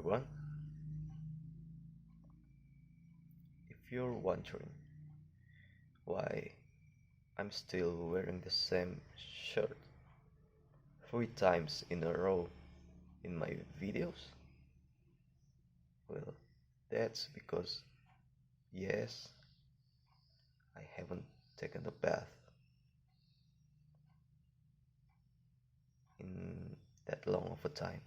everyone. If you're wondering why I'm still wearing the same shirt 3 times in a row in my videos, well, that's because, yes, I haven't taken a bath in that long of a time.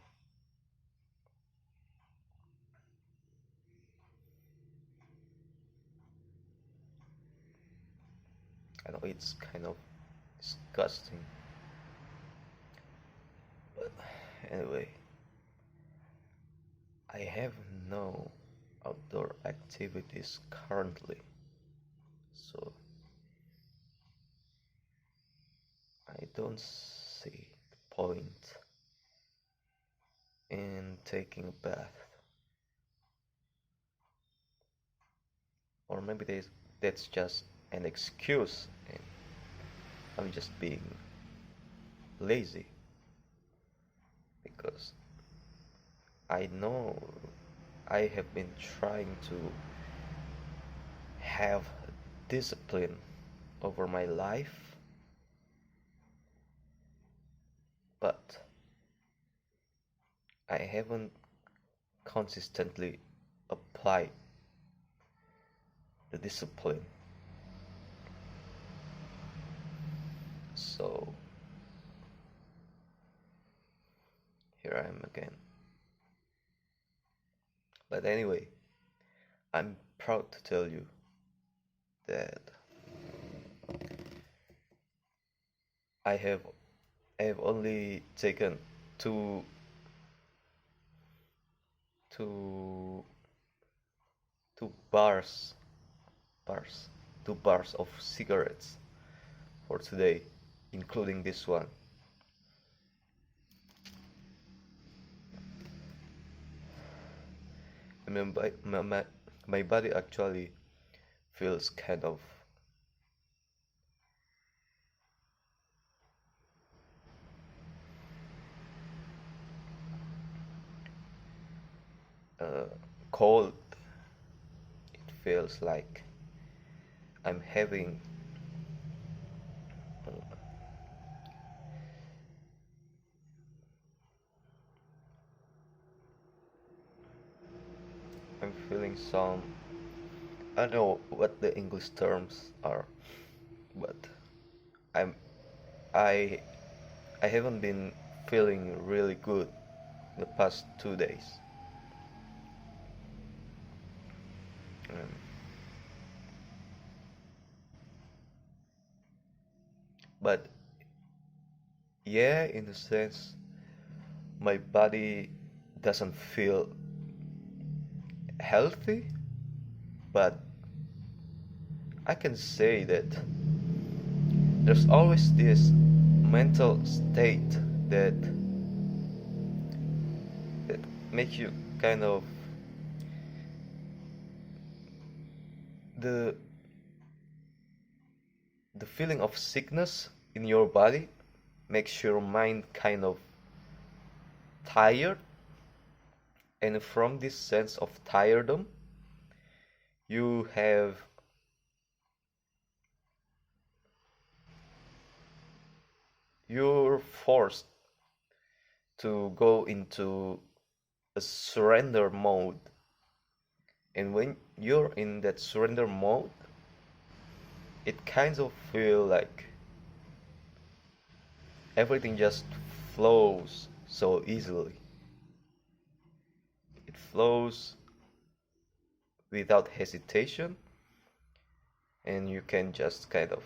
I know it's kind of disgusting, but anyway, I have no outdoor activities currently, so I don't see the point in taking a bath. Or maybe that's just an excuse and I'm just being lazy, because I know I have been trying to have discipline over my life, but I haven't consistently applied the discipline. So here I am again. But anyway, I'm proud to tell you that I have only taken two two two bars 2 bars of cigarettes for today, including this one. I mean, my body actually feels kind of cold. It feels like I'm having I'm feeling some, I don't know what the English terms are, but I'm I I haven't been feeling really good the past 2 days. Um, but yeah, in a sense, my body doesn't feel healthy, but I can say that there's always this mental state that that makes you kind of the the feeling of sickness in your body makes your mind kind of tired, and from this sense of tiredom you have you're forced to go into a surrender mode, and when you're in that surrender mode it kind of feel like everything just flows so easily. It flows without hesitation, and you can just kind of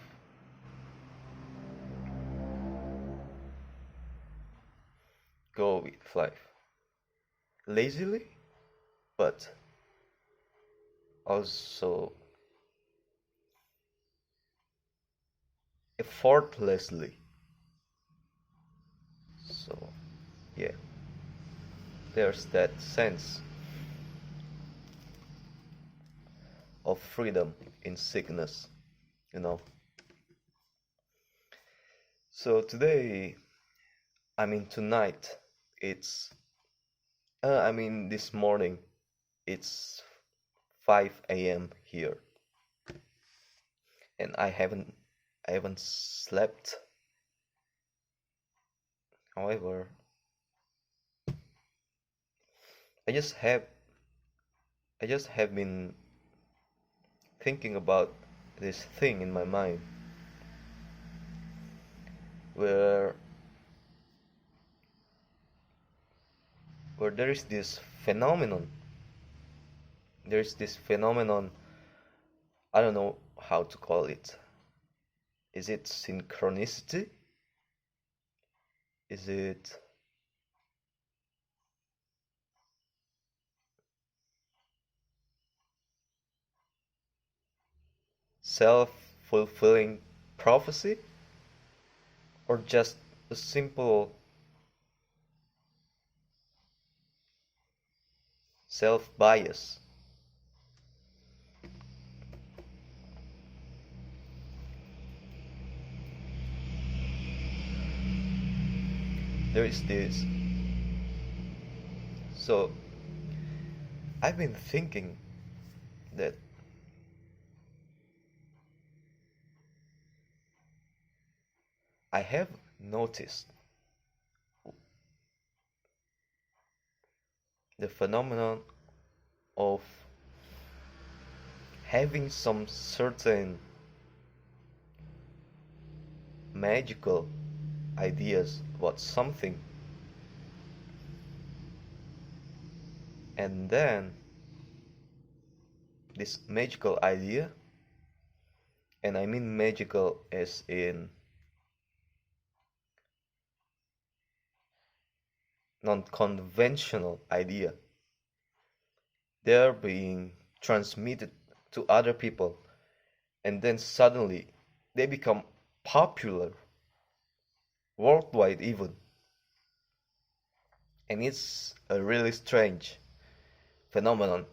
go with life lazily, but also effortlessly. So yeah, there's that sense of freedom in sickness, you know. So today, I mean tonight, it's I mean, this morning it's 5 a.m. here, and I haven't slept. However, I just have I just have been thinking about this thing in my mind where where there is this phenomenon. I don't know how to call it. Is it synchronicity? Is it self-fulfilling prophecy, or just a simple self-bias? There is this. So I've been thinking that I have noticed the phenomenon of having some certain magical ideas about something, and then this magical idea, and I mean magical as in non-conventional idea, they're being transmitted to other people, and then suddenly they become popular worldwide even. And it's a really strange phenomenon.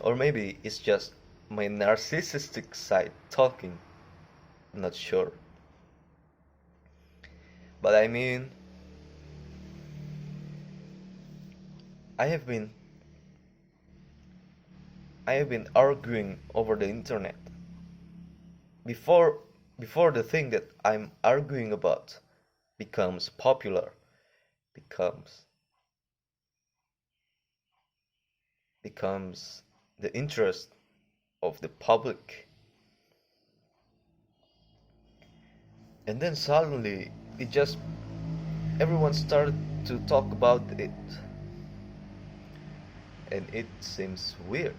Or maybe it's just my narcissistic side talking. I'm not sure. But I mean, I have been I have been arguing over the internet. Before before the thing that I'm arguing about becomes popular, becomes becomes the interest of the public. And then suddenly it just everyone started to talk about it, and it seems weird.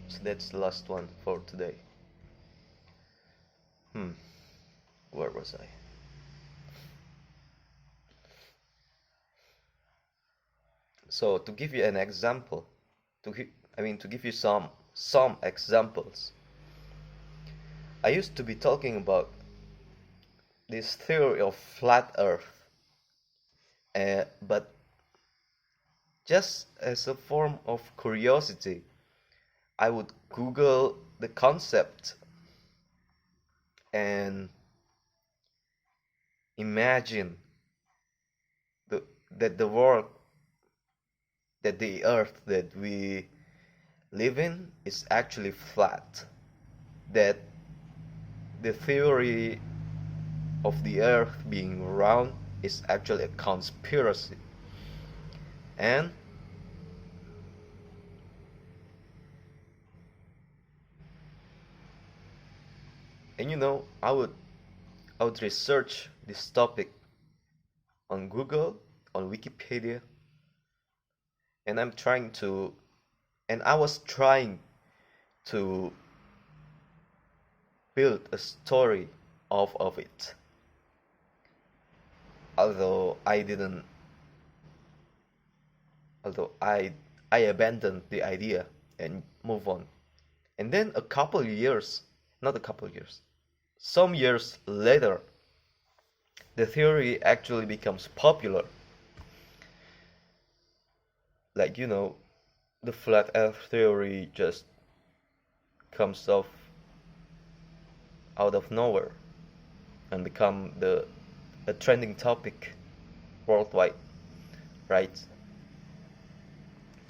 So that's the last one for today. Hmm, where was I? So to give you an example, to give you some examples. I used to be talking about this theory of flat Earth, but just as a form of curiosity, I would Google the concept and imagine the, that the world, that the Earth that we live in is actually flat. That the theory of the Earth being round is actually a conspiracy. And I would research this topic on Google, on Wikipedia, and I was trying to build a story off of it. Although I didn't, although I abandoned the idea and move on. And then a couple years, not a couple years, some years later, the theory actually becomes popular. Like, the flat earth theory just comes off out of nowhere and become the a trending topic worldwide, right?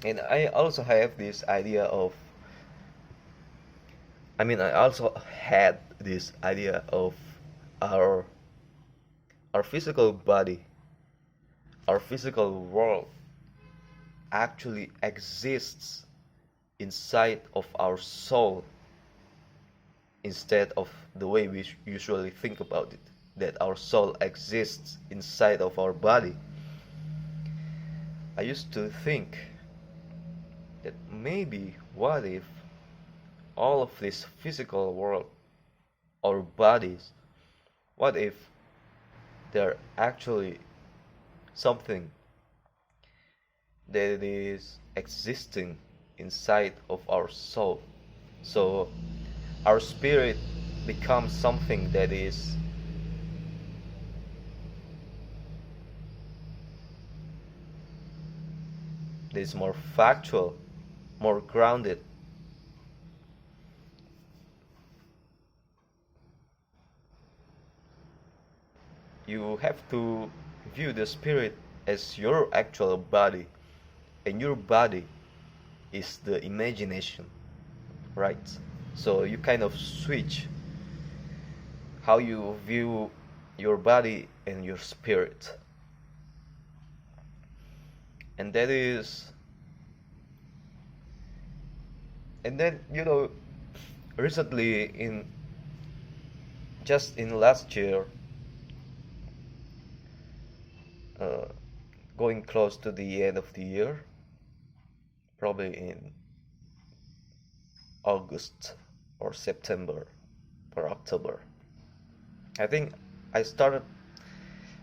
And I also have this idea of I also had this idea of our our physical body, our physical world actually exists inside of our soul instead of the way we usually think about it, that our soul exists inside of our body. I used to think that maybe what if all of this physical world, our bodies, what if they're actually something that is existing inside of our soul? So our spirit becomes something that is more factual, more grounded. You have to view the spirit as your actual body, and your body is the imagination, right? So you kind of switch how you view your body and your spirit. And that is, and then, recently just in last year, uh, going close to the end of the year, probably in August or September or October, I think I started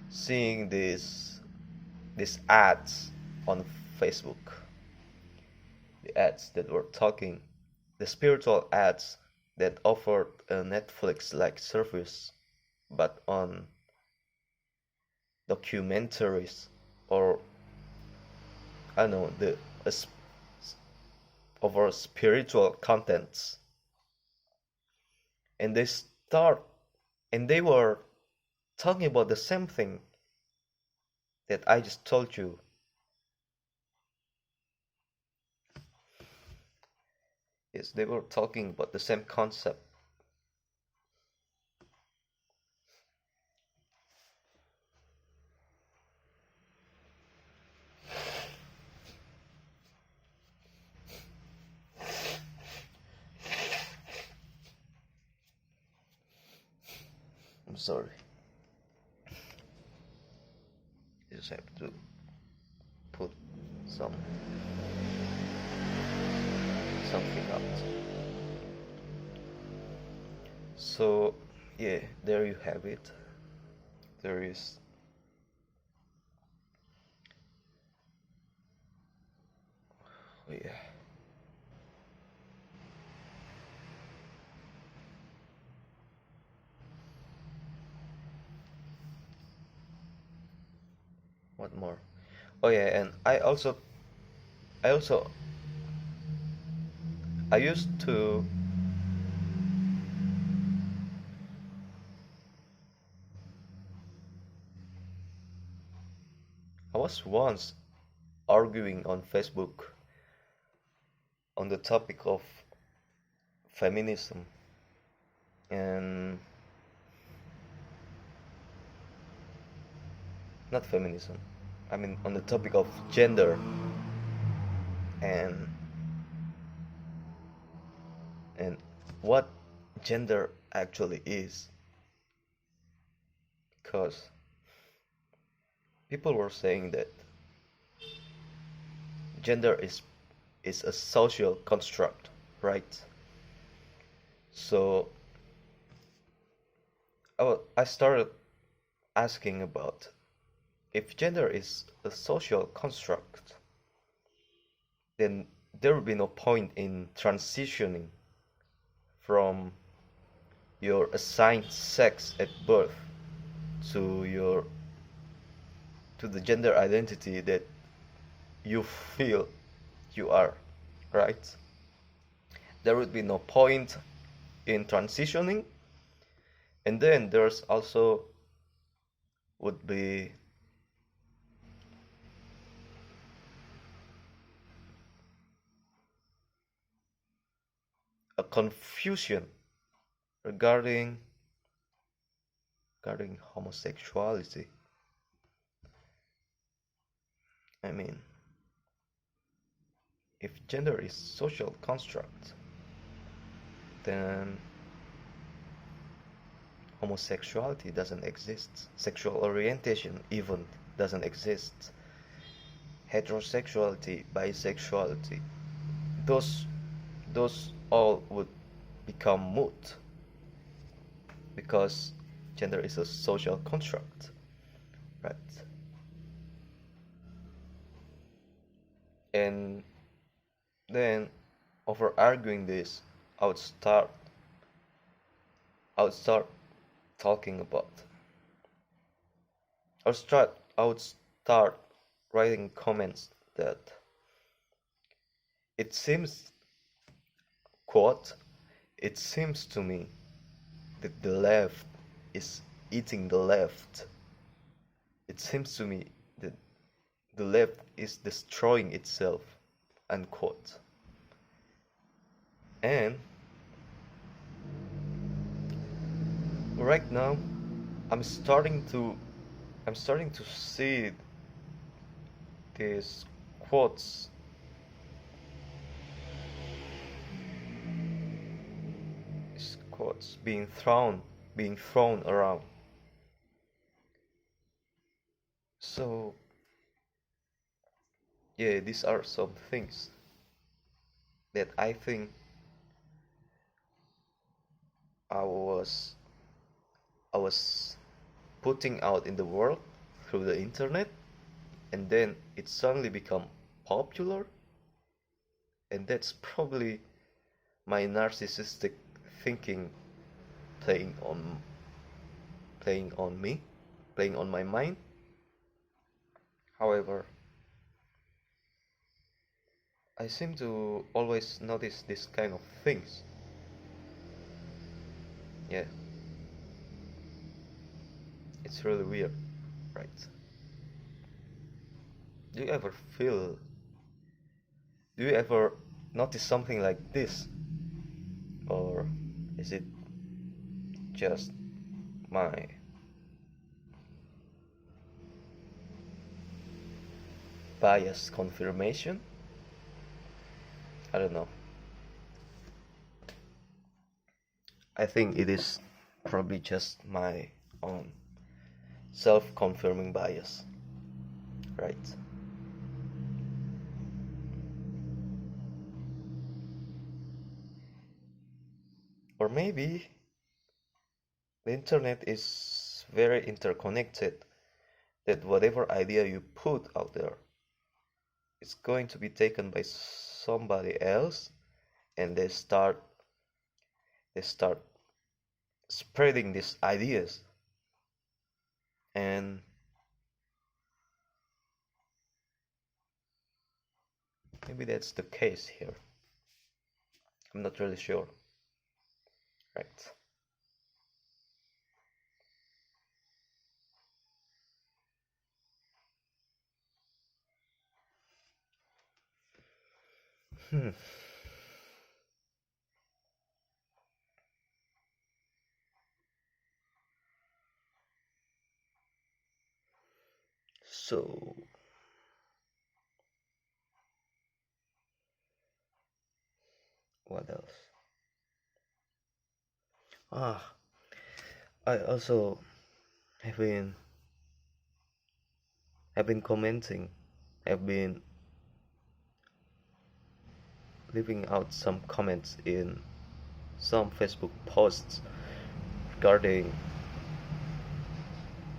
seeing these ads on Facebook, the ads that were talking, the spiritual ads that offered a Netflix-like service, but on documentaries, or I don't know, the over spiritual contents. And they were talking about the same thing that I just told you. Yes, they were talking about the same concept. I'm sorry. You just have to put some something out. So yeah, there you have it. There is yeah. What more? Oh yeah, and I also I used to I was once arguing on Facebook on the topic of feminism, and not feminism, I mean on the topic of gender, and and what gender actually is, because people were saying that gender is a social construct, right? So I started asking about, if gender is a social construct, then there will be no point in transitioning from your assigned sex at birth to your to the gender identity that you feel you are, right? There would be no point in transitioning, and then there's also would be a confusion regarding homosexuality. I mean, if gender is social construct, then homosexuality doesn't exist. Sexual orientation even doesn't exist. Heterosexuality, bisexuality, those those all would become moot because gender is a social construct, right? And then over arguing this, I would start I would start talking about I would start writing comments that it seems quote it seems to me that the left is eating the left. It seems to me that the left is destroying itself, unquote. And right now I'm starting to I'm starting to see these quotes being thrown around. So yeah, these are some things that I think I was I was putting out in the world through the internet, and then it suddenly become popular, and that's probably my narcissistic thinking playing on playing on me, playing on my mind. However, I seem to always notice this kind of things. Yeah, it's really weird, right? Do you ever feel, do you ever notice something like this? Or is it just my bias confirmation? I don't know. I think it is probably just my own self-confirming bias, right? Or maybe the internet is very interconnected, that whatever idea you put out there is going to be taken by somebody else, and they start spreading these ideas. And maybe that's the case here. I'm not really sure, right? Hmm. So, what else? Ah, I also have been have been commenting, have been leaving out some comments in some Facebook posts regarding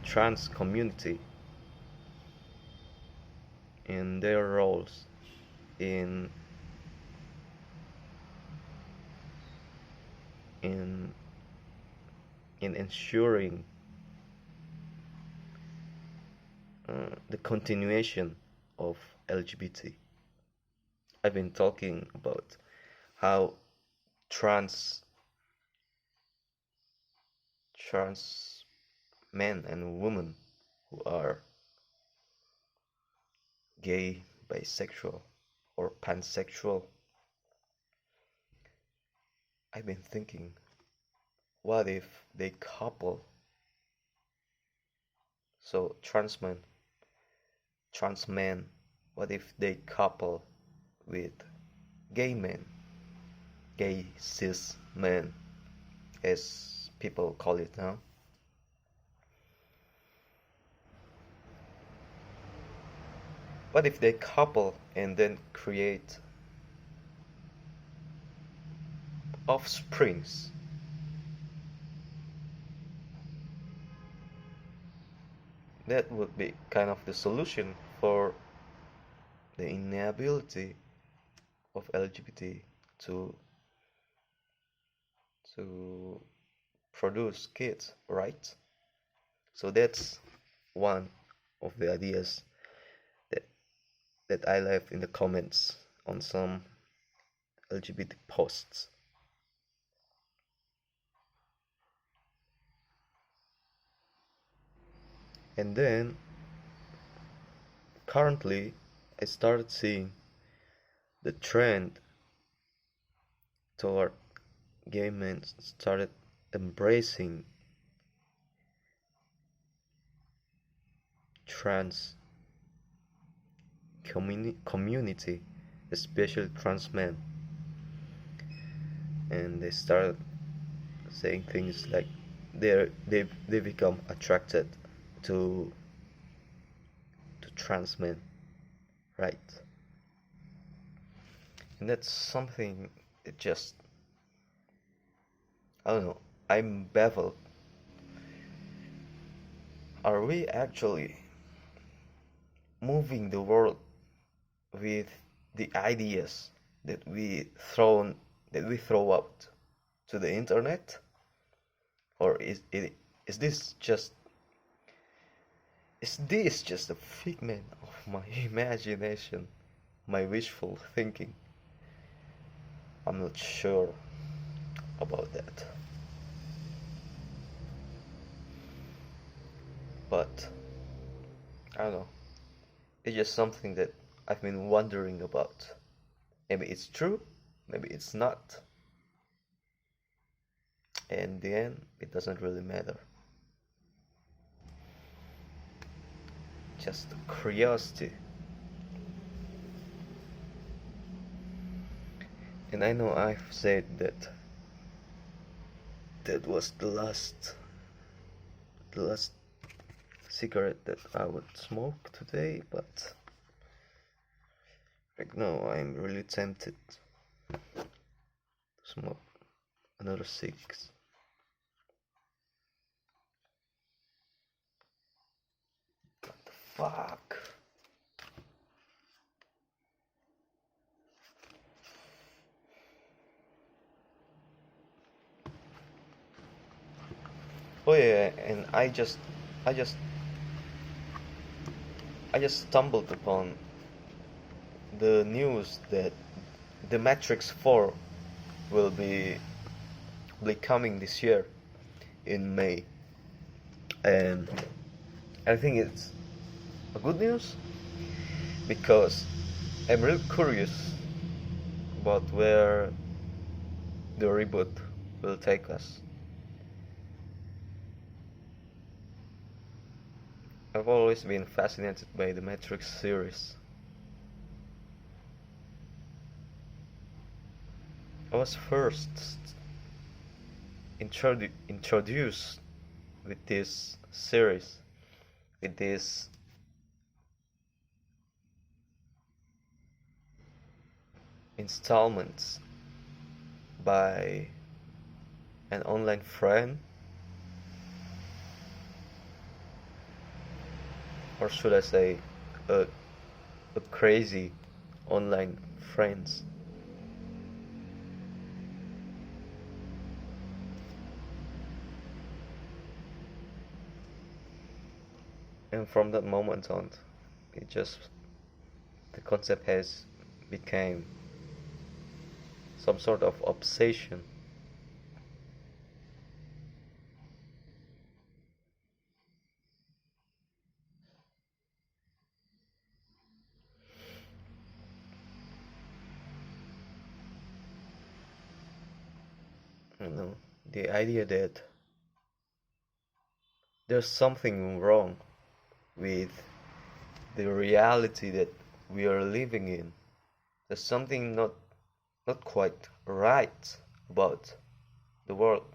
trans community in their roles in in in ensuring the continuation of LGBT. I've been talking about how trans trans men and women who are gay, bisexual, or pansexual. I've been thinking, what if they couple? So trans men, what if they couple with gay men, gay cis men, as people call it now? What if they couple and then create offsprings? That would be kind of the solution for the inability of LGBT to to produce kids, right? So that's one of the ideas that that I left in the comments on some LGBT posts. And then currently I started seeing the trend toward gay men started embracing trans community, especially trans men, and they started saying things like they become attracted to trans men, right? And that's something that just, I don't know, I'm baffled. Are we actually moving the world with the ideas that we throw out to the internet, or is this just a figment of my imagination, my wishful thinking? I'm not sure about that, but I don't know, it's just something that I've been wondering about. Maybe it's true, maybe it's not. In the end, it doesn't really matter. Just curiosity. And I know I've said that that was the last cigarette that I would smoke today, but right now I'm really tempted to smoke another six. What the fuck? Oh yeah, and I just, I just stumbled upon the news that the Matrix 4 will be coming this year in May, and I think it's a good news because I'm really curious about where the reboot will take us. I've always been fascinated by the Matrix series. I was first introduced with this series, with these installments by an online friend, or should I say a crazy online friends. And from that moment on, it just the concept has become some sort of obsession. You know, the idea that there's something wrong with the reality that we are living in. There's something not quite right about the world.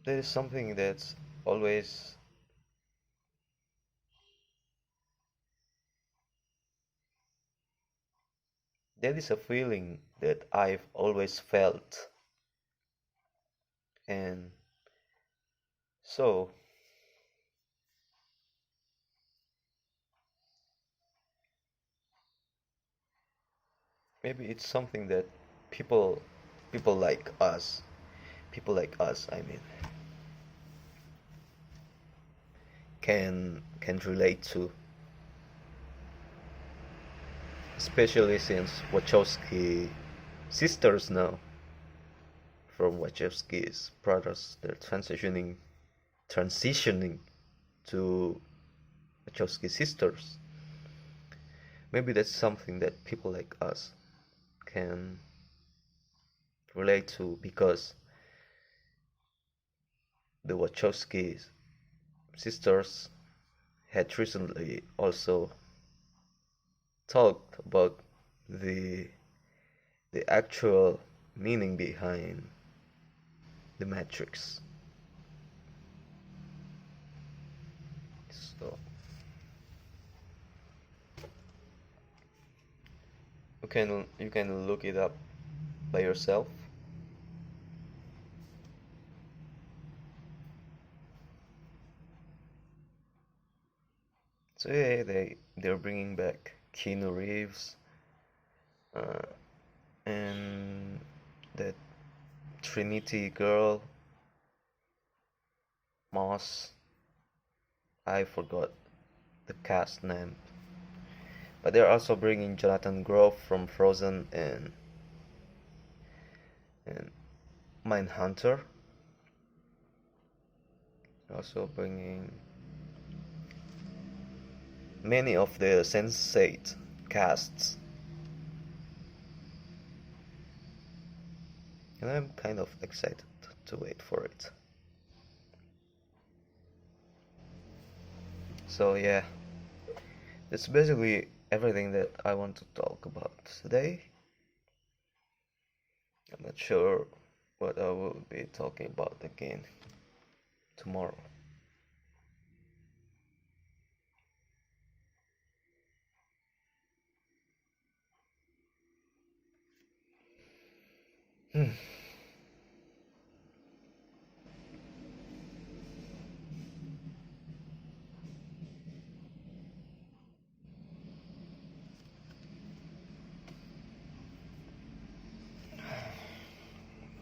There is something that's always there is a feeling that I've always felt, and so maybe it's something that people people like us I mean can relate to, especially since Wachowski sisters now from Wachowski's brothers, they're transitioning to Wachowski sisters. Maybe that's something that people like us can relate to, because the Wachowski sisters had recently also talked about the the actual meaning behind the Matrix. So you can look it up by yourself. So yeah, they're bringing back Keanu Reeves, uh, and that Trinity girl, Moss. I forgot the cast name, but they're also bringing Jonathan Grove from Frozen and Mindhunter. Also bringing many of the Sense8 casts, and I'm kind of excited to wait for it. So yeah, that's basically everything that I want to talk about today. I'm not sure what I will be talking about again tomorrow. Hmm.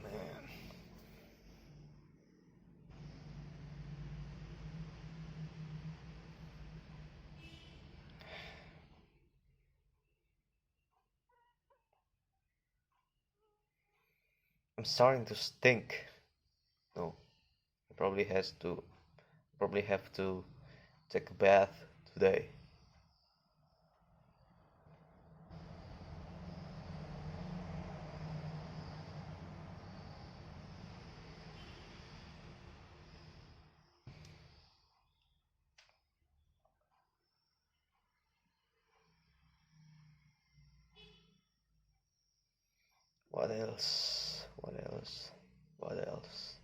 Man, I'm starting to stink. No, I probably have to take a bath today. What else? What else? What else?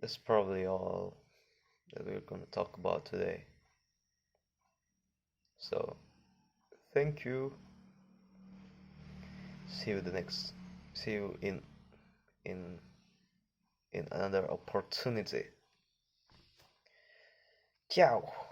That's probably all that we're gonna talk about today. So, thank you. See you the next. See you in in another opportunity. Ciao!